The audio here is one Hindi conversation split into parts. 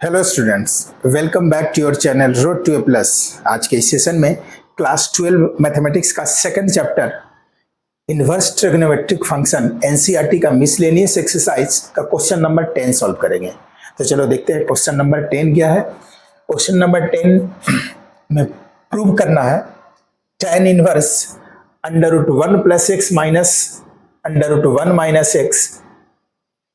Hello students, welcome back to your channel road to A plus. आज के इस सेशन में क्लास 12 मैथमेटिक्स का second chapter inverse trigonometric function NCERT का मिसलेनियस एक्सरसाइज का क्वेश्चन नंबर 10 सॉल्व करेंगे। तो चलो देखते हैं क्वेश्चन नंबर 10 क्या है। क्वेश्चन नंबर 10 में प्रूव करना है tan inverse √1 + x minus √1 minus x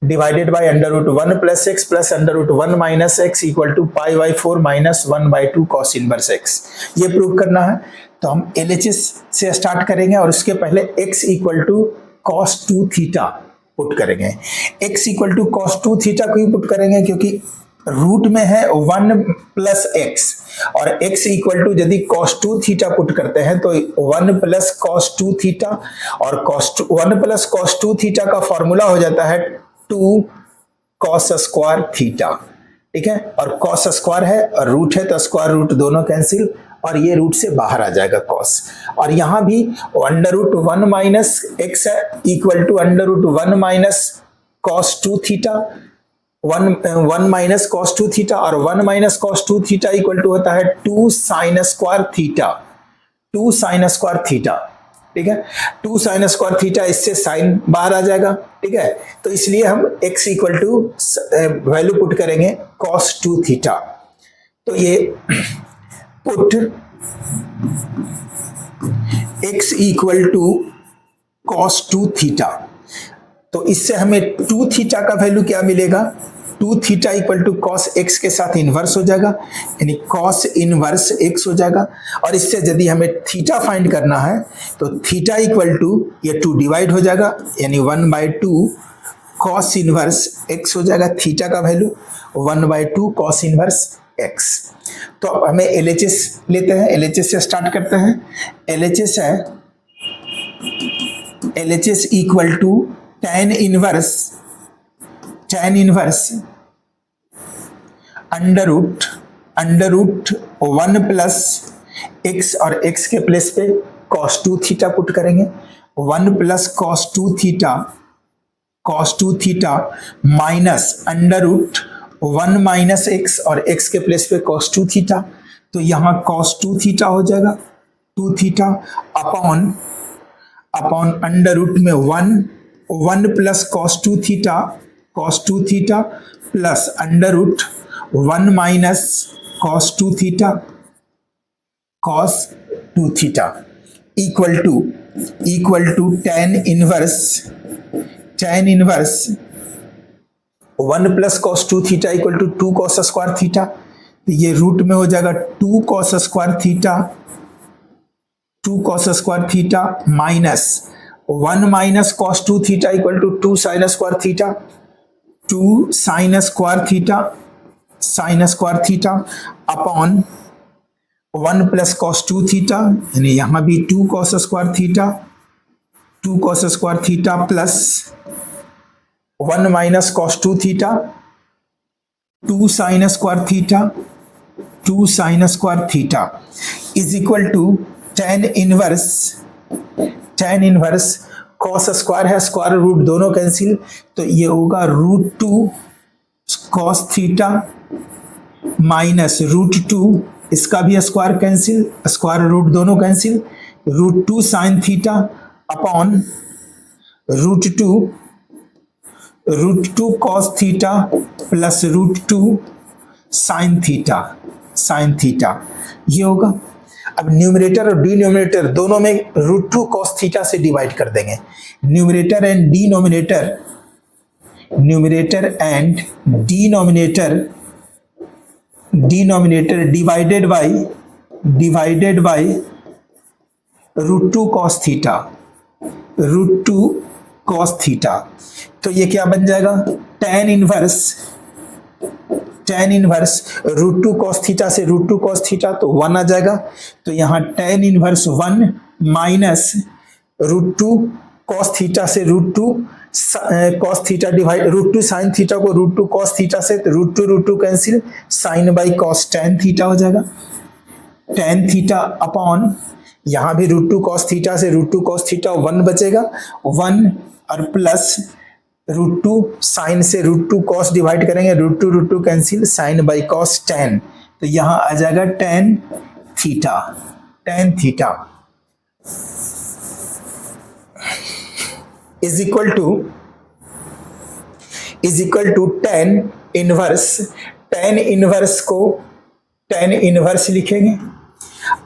divided by √1 + x plus √1 minus x equal to π/4 minus 1/2 cos inverse x। ये प्रूव करना है तो हम LHS से स्टार्ट करेंगे और उसके पहले x equal to cos 2 theta put करेंगे। x equal to cos 2 theta को ही पुट करेंगे क्योंकि रूट में है 1 + x और x इक्वल टू यदि cos 2 थीटा पुट करते हैं तो 1 + cos 2 थीटा और 1 + cos 2 थीटा का फॉर्मूला हो जाता है 2 cos स्क्वायर थीटा। ठीक है, और cos स्क्वायर है और रूट है तो स्क्वायर रूट दोनों कैंसिल और ये रूट से बाहर आ जाएगा cos। और यहां भी √1 माइनस x है equal to √1 minus cos 2 theta, 1 minus cos 2 theta और 1 minus cos 2 theta equal to होता है 2 sin square theta, 2 sin square theta. ठीक है, 2 sin स्क्वायर थीटा, इससे साइन बाहर आ जाएगा। ठीक है, तो इसलिए हम x equal to value put करेंगे cos 2 थीटा। तो ये put x equal to cos 2 theta, तो इससे हमें 2 थीटा का वैल्यू क्या मिलेगा, 2 theta equal to cos x के साथ इनवर्स हो जाएगा यानी cos इनवर्स x हो जाएगा। और इससे यदि हमें थीटा फाइंड करना है तो थीटा इक्वल टू ये 2 डिवाइड हो जाएगा यानी 1/2 cos इनवर्स x हो जाएगा। थीटा का वैल्यू 1/2 cos इनवर्स x। तो अब हमें LHS लेते हैं, LHS से स्टार्ट करते हैं। LHS है LHS equal to tan inverse √1 plus x और x के प्लेस पे cos 2 थीटा पुट करेंगे। 1 plus cos 2 theta minus √1 minus x और x के प्लेस पे cos 2 थीटा, तो यहाँ cos 2 थीटा हो जाएगा 2 थीटा अपॉन अंडर रूट में 1 plus cos 2 theta plus √1 minus cos 2 theta equal to tan inverse 1 plus cos 2 theta equal to 2 cos square theta, तो ये रूट में हो जाएगा 2 cos square theta minus 1 minus cos 2 theta equal to 2 sin square theta, 2 sin square theta upon 1 plus cos 2 theta यानी यहां भी 2 cos square theta plus 1 minus cos 2 theta 2 sin square theta is equal to tan inverse cos square है, स्क्वायर रूट दोनों कैंसिल, तो ये होगा √2 cos थीटा माइनस √2, इसका भी स्क्वायर कैंसिल, स्क्वायर रूट दोनों cancel, √2 sin theta upon √2 cos theta plus √2 sin theta ये होगा। अब न्यूमरेटर और डिनोमिनेटर दोनों में √2 cos थीटा से डिवाइड कर देंगे। Numerator and denominator divided by √2 cos theta, तो ये क्या बन जाएगा, tan इनवर्स √2 cos थीटा से √2 cos थीटा तो 1 आ जाएगा, तो यहाँ tan inverse 1 minus √2 cos theta से √2 cos theta divide √2 sin theta को √2 cos थीटा से √2 cancel, sin by cos tan theta हो जाएगा। tan थीटा अपॉन यहाँ भी √2 cos थीटा से √2 cos थीटा 1 बचेगा, 1 और प्लस √2 साइन से √2 कॉस डिवाइड करेंगे, √2 cancel, sine by cos tan, तो यहां आ जाएगा tan theta is equal to tan inverse को tan इनवर्स लिखेंगे।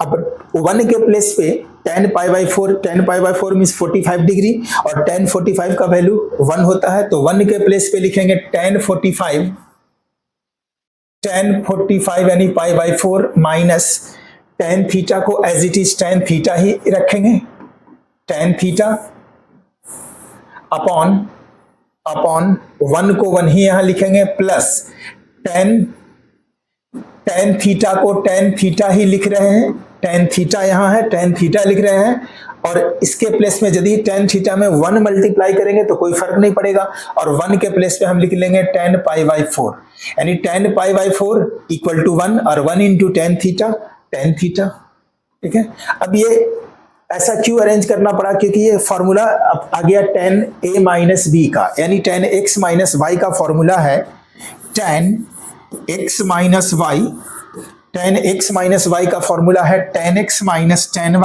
अब 1 के प्लेस पे tan π/4 मीन्स 45 डिग्री और tan 45 का वैल्यू 1 होता है, तो 1 के प्लेस पे लिखेंगे tan 45 यानी π/4 माइनस tan थीटा को as it is tan theta ही रखेंगे, tan थीटा अपॉन 1 को 1 ही यहां लिखेंगे, प्लस tan थीटा को tan थीटा ही लिख रहे हैं, tan थीटा यहां है, tan थीटा लिख रहे हैं, और इसके प्लेस में यदि tan थीटा में 1 मल्टीप्लाई करेंगे तो कोई फर्क नहीं पड़ेगा, और 1 के प्लेस पे हम लिख लेंगे tan π/4 यानी tan π/4 इक्वल टू 1 और 1 इंटू tan थीटा, ठीक है। अब ये ऐसा क्यों अरेंज करना पड़ा, क्योंकि ये फॉर्मूला अब आ गया tan a माइनस बी का, यानी tan x माइनस वाई का फॉर्मूला है tan x माइनस वाई का फॉर्मूला है tan x minus tan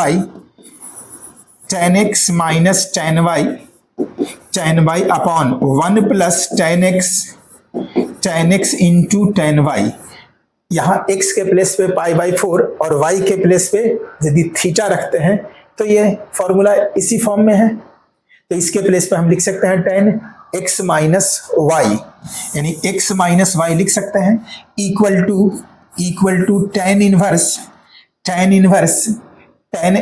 y upon 1 plus tan x into tan y। यहाँ x के प्लेस पे π/4 और y के प्लेस पे यदि थीटा रखते हैं तो ये फॉर्मूला इसी फॉर्म में है, तो इसके प्लेस पे हम लिख सकते हैं tan x माइनस वाई, यानी x माइनस वाई लिख सकते हैं, equal to tan inverse tan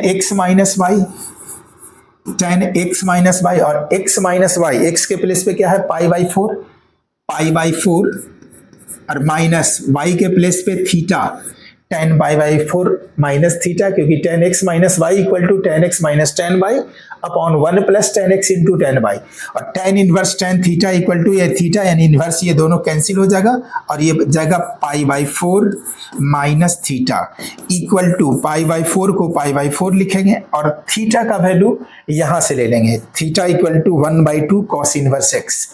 x minus y, और x माइनस वाई, x के प्लेस पे क्या है π/4 और माइनस y के प्लेस पे थीटा tan π/4 माइनस थीटा, क्योंकि tan x minus y equal to tan x minus tan y upon 1 plus tan x into tan y, और tan inverse tan theta equal to ये थीटा यानी इनवर्स, ये दोनों कैंसिल हो जाएगा और ये बच जाएगा π/4 माइनस थीटा इक्वल टू π/4 को π/4 लिखेंगे और थीटा का वैल्यू यहां से ले लेंगे, theta equal to 1/2 cos inverse x,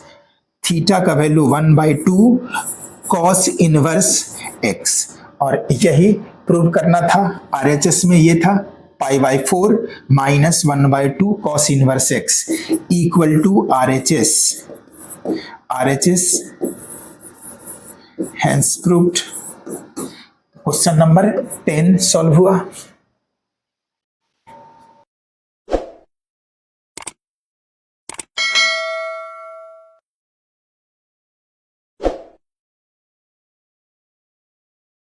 theta का वैल्यू 1/2 cos इनवर्स x, और यही प्रूव करना था। RHS में ये था π/4 minus 1/2 cos inverse x equal to RHS hence proved. Question number 10 solve हुआ।